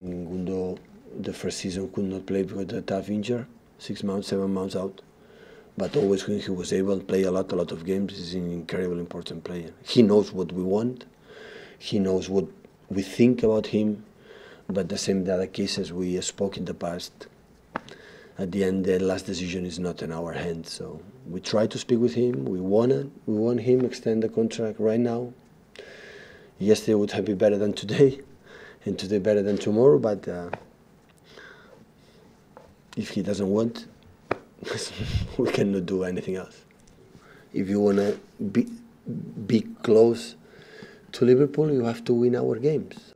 Gundo, the first season, could not play because of a tough injury, 6 months, 7 months out. But always when he was able to play a lot of games, he's an incredibly important player. He knows what we want, he knows what we think about him, but the same other cases we spoke in the past, at the end the last decision is not in our hands. So we try to speak with him, we want him to extend the contract right now. Yesterday would have been better than today, and today better than tomorrow, but if he doesn't want, we cannot do anything else. If you want to be close to Liverpool, you have to win our games.